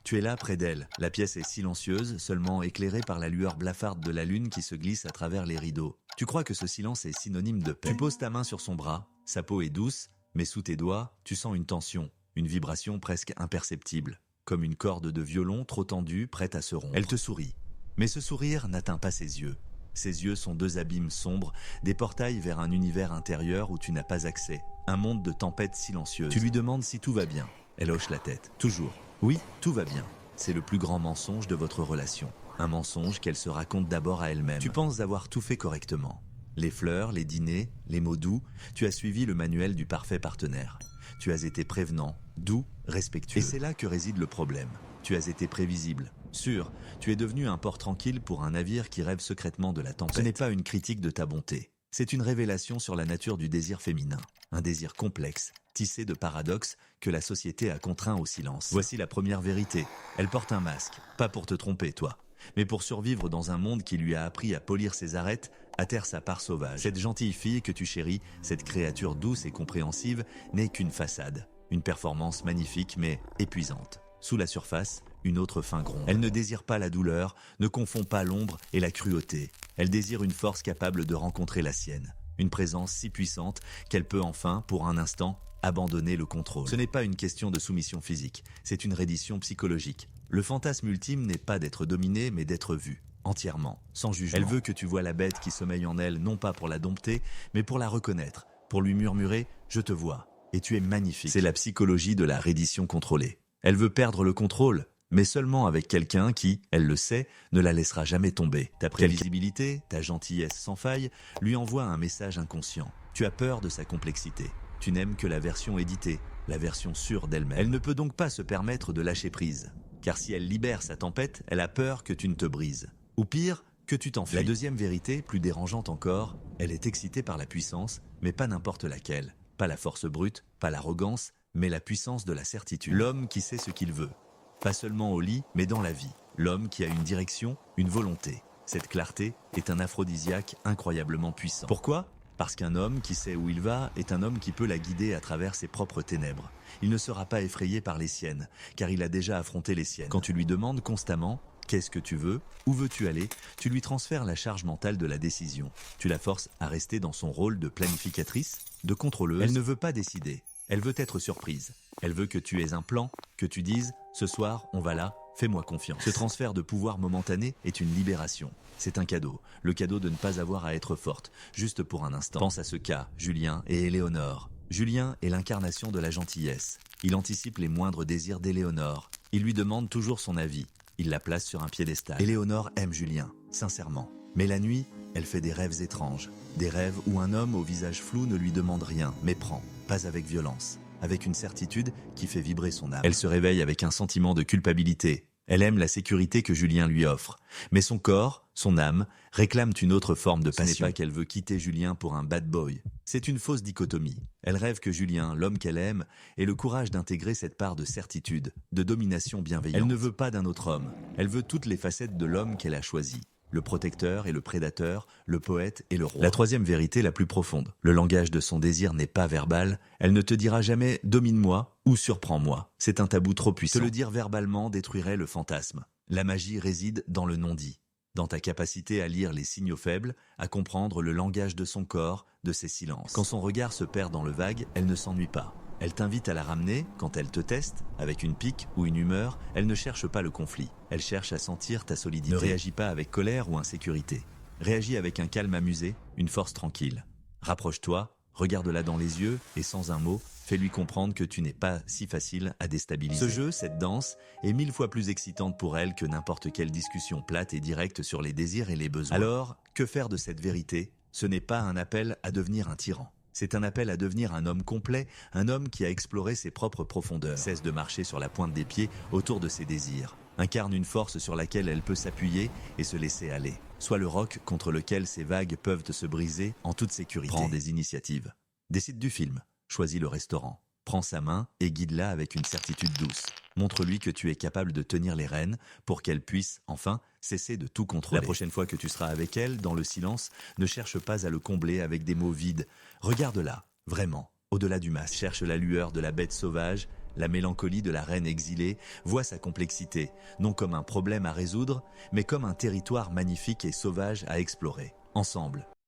Tu es là près d'elle. La pièce est silencieuse, seulement éclairée par la lueur blafarde de la lune qui se glisse à travers les rideaux. Tu crois que ce silence est synonyme de paix. Tu poses ta main sur son bras, sa peau est douce, mais sous tes doigts, tu sens une tension, une vibration presque imperceptible, comme une corde de violon trop tendue, prête à se rompre. Elle te sourit. Mais ce sourire n'atteint pas ses yeux. Ses yeux sont deux abîmes sombres, des portails vers un univers intérieur où tu n'as pas accès, un monde de tempêtes silencieuses. Tu lui demandes si tout va bien. Elle hoche la tête. Toujours. Oui, tout va bien. C'est le plus grand mensonge de votre relation. Un mensonge qu'elle se raconte d'abord à elle-même. Tu penses avoir tout fait correctement. Les fleurs, les dîners, les mots doux, tu as suivi le manuel du parfait partenaire. Tu as été prévenant, doux, respectueux. Et c'est là que réside le problème. Tu as été prévisible, sûr. Tu es devenu un port tranquille pour un navire qui rêve secrètement de la tempête. Ce n'est pas une critique de ta bonté. C'est une révélation sur la nature du désir féminin. Un désir complexe, tissé de paradoxes que la société a contraint au silence. Voici la première vérité. Elle porte un masque, pas pour te tromper, toi, mais pour survivre dans un monde qui lui a appris à polir ses arêtes, à taire sa part sauvage. Cette gentille fille que tu chéris, cette créature douce et compréhensive, n'est qu'une façade. Une performance magnifique mais épuisante. Sous la surface, une autre fin gronde. Elle ne désire pas la douleur, ne confond pas l'ombre et la cruauté. Elle désire une force capable de rencontrer la sienne. Une présence si puissante qu'elle peut enfin, pour un instant, abandonner le contrôle. Ce n'est pas une question de soumission physique, c'est une reddition psychologique. Le fantasme ultime n'est pas d'être dominé, mais d'être vu, entièrement, sans jugement. Elle veut que tu vois la bête qui sommeille en elle, non pas pour la dompter, mais pour la reconnaître, pour lui murmurer « je te vois, et tu es magnifique ». C'est la psychologie de la reddition contrôlée. Elle veut perdre le contrôle, mais seulement avec quelqu'un qui, elle le sait, ne la laissera jamais tomber. Ta prévisibilité, ta gentillesse sans faille, lui envoie un message inconscient. Tu as peur de sa complexité. Tu n'aimes que la version éditée, la version sûre d'elle-même. Elle ne peut donc pas se permettre de lâcher prise. Car si elle libère sa tempête, elle a peur que tu ne te brises. Ou pire, que tu t'enfuis. La deuxième vérité, plus dérangeante encore, elle est excitée par la puissance, mais pas n'importe laquelle. Pas la force brute, pas l'arrogance, mais la puissance de la certitude. L'homme qui sait ce qu'il veut. Pas seulement au lit, mais dans la vie. L'homme qui a une direction, une volonté. Cette clarté est un aphrodisiaque incroyablement puissant. Pourquoi ? Parce qu'un homme qui sait où il va est un homme qui peut la guider à travers ses propres ténèbres. Il ne sera pas effrayé par les siennes, car il a déjà affronté les siennes. Quand tu lui demandes constamment « qu'est-ce que tu veux ? Où veux-tu aller ?» tu lui transfères la charge mentale de la décision. Tu la forces à rester dans son rôle de planificatrice, de contrôleuse. Elle ne veut pas décider. Elle veut être surprise. Elle veut que tu aies un plan, que tu dises « ce soir, on va là, fais-moi confiance ». Ce transfert de pouvoir momentané est une libération. C'est un cadeau, le cadeau de ne pas avoir à être forte, juste pour un instant. Pense à ce cas, Julien et Éléonore. Julien est l'incarnation de la gentillesse. Il anticipe les moindres désirs d'Éléonore. Il lui demande toujours son avis. Il la place sur un piédestal. Éléonore aime Julien, sincèrement. Mais la nuit, elle fait des rêves étranges. Des rêves où un homme au visage flou ne lui demande rien, mais prend, pas avec violence, avec une certitude qui fait vibrer son âme. Elle se réveille avec un sentiment de culpabilité. Elle aime la sécurité que Julien lui offre. Mais son corps, son âme, réclament une autre forme de passion. Ce n'est pas qu'elle veut quitter Julien pour un bad boy. C'est une fausse dichotomie. Elle rêve que Julien, l'homme qu'elle aime, ait le courage d'intégrer cette part de certitude, de domination bienveillante. Elle ne veut pas d'un autre homme. Elle veut toutes les facettes de l'homme qu'elle a choisi. Le protecteur et le prédateur, le poète et le roi. La troisième vérité la plus profonde. Le langage de son désir n'est pas verbal. Elle ne te dira jamais « domine-moi » ou « surprends-moi ». C'est un tabou trop puissant. Te le dire verbalement détruirait le fantasme. La magie réside dans le non-dit. Dans ta capacité à lire les signaux faibles, à comprendre le langage de son corps, de ses silences. Quand son regard se perd dans le vague, elle ne s'ennuie pas. Elle t'invite à la ramener quand elle te teste, avec une pique ou une humeur. Elle ne cherche pas le conflit. Elle cherche à sentir ta solidité. Ne réagis pas avec colère ou insécurité. Réagis avec un calme amusé, une force tranquille. Rapproche-toi, regarde-la dans les yeux et sans un mot, fais-lui comprendre que tu n'es pas si facile à déstabiliser. Ce jeu, cette danse, est 1000 fois plus excitante pour elle que n'importe quelle discussion plate et directe sur les désirs et les besoins. Alors, que faire de cette vérité ? Ce n'est pas un appel à devenir un tyran. C'est un appel à devenir un homme complet, un homme qui a exploré ses propres profondeurs. Cesse de marcher sur la pointe des pieds autour de ses désirs. Incarne une force sur laquelle elle peut s'appuyer et se laisser aller. Sois le roc contre lequel ces vagues peuvent se briser en toute sécurité. Prends des initiatives. Décide du film. Choisis le restaurant. Prends sa main et guide-la avec une certitude douce. Montre-lui que tu es capable de tenir les rênes pour qu'elle puisse, enfin, cesser de tout contrôler. La prochaine fois que tu seras avec elle, dans le silence, ne cherche pas à le combler avec des mots vides. Regarde-la, vraiment, au-delà du masque. Cherche la lueur de la bête sauvage, La mélancolie de la reine exilée voit sa complexité, non comme un problème à résoudre, mais comme un territoire magnifique et sauvage à explorer. Ensemble,